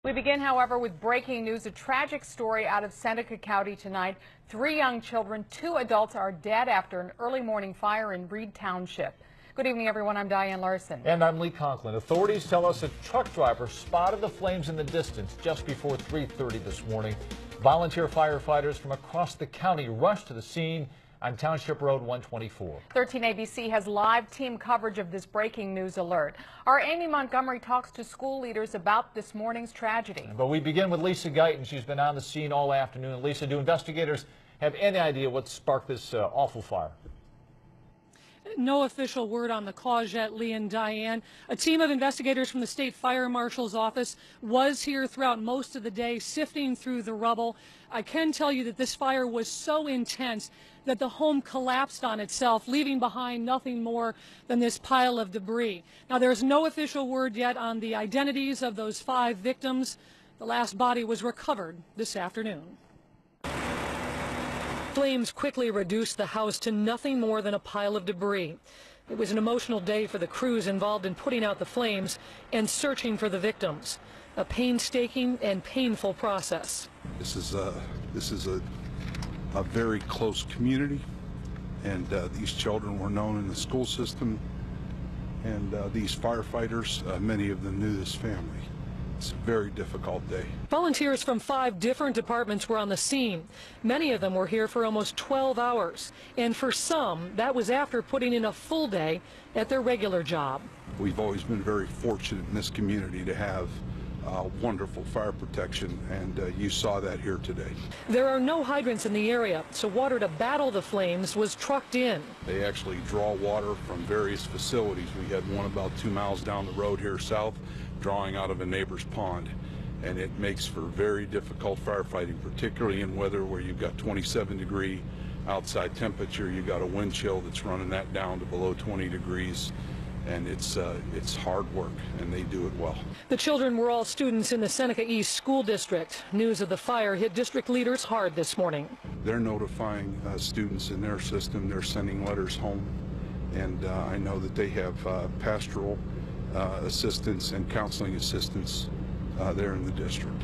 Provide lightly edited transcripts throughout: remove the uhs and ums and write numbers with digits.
We begin, however, with breaking news, a tragic story out of Seneca County tonight. 3 young children, 2 adults are dead after an early morning fire in Reed Township. Good evening, everyone. I'm Diane Larson. And I'm Lee Conklin. Authorities tell us a truck driver spotted the flames in the distance just before 3:30 this morning. Volunteer firefighters from across the county rushed to the scene on Township Road 124. 13 ABC has live team coverage of this breaking news alert. Our Amy Montgomery talks to school leaders about this morning's tragedy. But we begin with Lisa Guyton. She's been on the scene all afternoon. Lisa, do investigators have any idea what sparked this awful fire? No official word on the cause yet, Lee and Diane. A team of investigators from the state fire marshal's office was here throughout most of the day, sifting through the rubble. I can tell you that this fire was so intense that the home collapsed on itself, leaving behind nothing more than this pile of debris. Now, there's no official word yet on the identities of those 5 victims. The last body was recovered this afternoon. Flames quickly reduced the house to nothing more than a pile of debris. It was an emotional day for the crews involved in putting out the flames and searching for the victims. A painstaking and painful process. This is a very close community, and these children were known in the school system, and these firefighters, many of them knew this family. It's a very difficult day. Volunteers from 5 different departments were on the scene. Many of them were here for almost 12 hours. And for some, that was after putting in a full day at their regular job. We've always been very fortunate in this community to have wonderful fire protection, and you saw that here today. There are no hydrants in the area, so water to battle the flames was trucked in. They actually draw water from various facilities. We had one about 2 miles down the road here south, drawing out of a neighbor's pond, and it makes for very difficult firefighting, particularly in weather where you've got 27-degree outside temperature. You've got a wind chill that's running that down to below 20 degrees. And it's hard work, and they do it well. The children were all students in the Seneca East School District. News of the fire hit district leaders hard this morning. They're notifying students in their system. They're sending letters home, and I know that they have pastoral assistance and counseling assistance there in the district.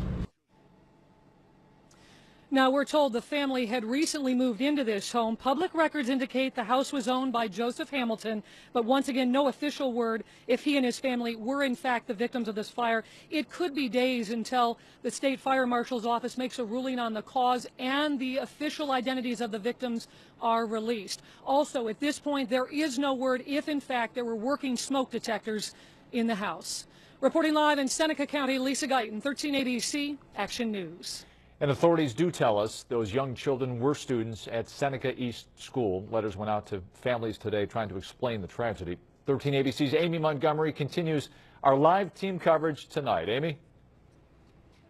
Now, we're told the family had recently moved into this home. Public records indicate the house was owned by Joseph Hamilton, but once again, no official word if he and his family were in fact the victims of this fire. It could be days until the state fire marshal's office makes a ruling on the cause and the official identities of the victims are released. Also, at this point, there is no word if in fact there were working smoke detectors in the house. Reporting live in Seneca County, Lisa Guyton, 13 ABC Action News. And authorities do tell us those young children were students at Seneca East School. Letters went out to families today trying to explain the tragedy. 13 ABC's Amy Montgomery continues our live team coverage tonight. Amy?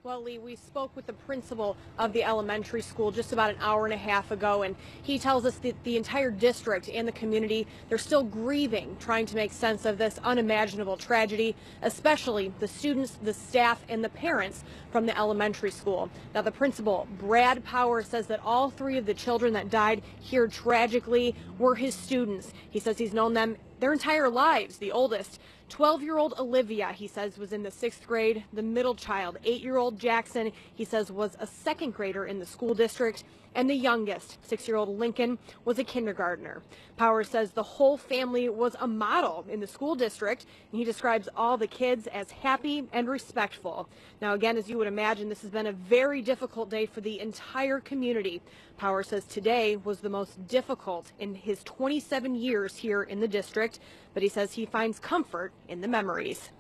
Well, Lee, we spoke with the principal of the elementary school just about an hour and a half ago, and he tells us that the entire district and the community, they're still grieving, trying to make sense of this unimaginable tragedy, especially the students, the staff, and the parents from the elementary school. Now, the principal, Brad Power, says that all 3 of the children that died here tragically were his students. He says he's known them their entire lives. The oldest, 12-year-old Olivia, he says, was in the 6th grade. The middle child, 8-year-old Jackson, he says, was a 2nd grader in the school district. And the youngest, 6-year-old Lincoln, was a kindergartner. Power says the whole family was a model in the school district, and he describes all the kids as happy and respectful. Now, again, as you would imagine, this has been a very difficult day for the entire community. Power says today was the most difficult in his 27 years here in the district, but he says he finds comfort in the memories.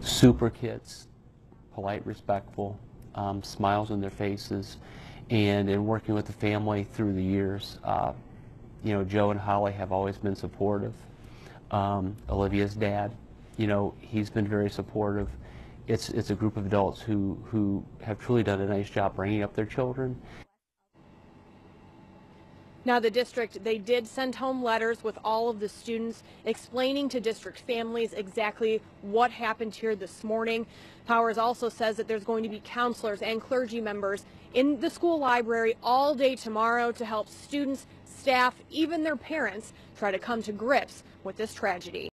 Super kids, polite, respectful, smiles on their faces. And in working with the family through the years, you know, Joe and Holly have always been supportive. Olivia's dad, you know, he's been very supportive. It's a group of adults who have truly done a nice job bringing up their children. Now, the district, they did send home letters with all of the students explaining to district families exactly what happened here this morning. Powers also says that there's going to be counselors and clergy members in the school library all day tomorrow to help students, staff, even their parents try to come to grips with this tragedy.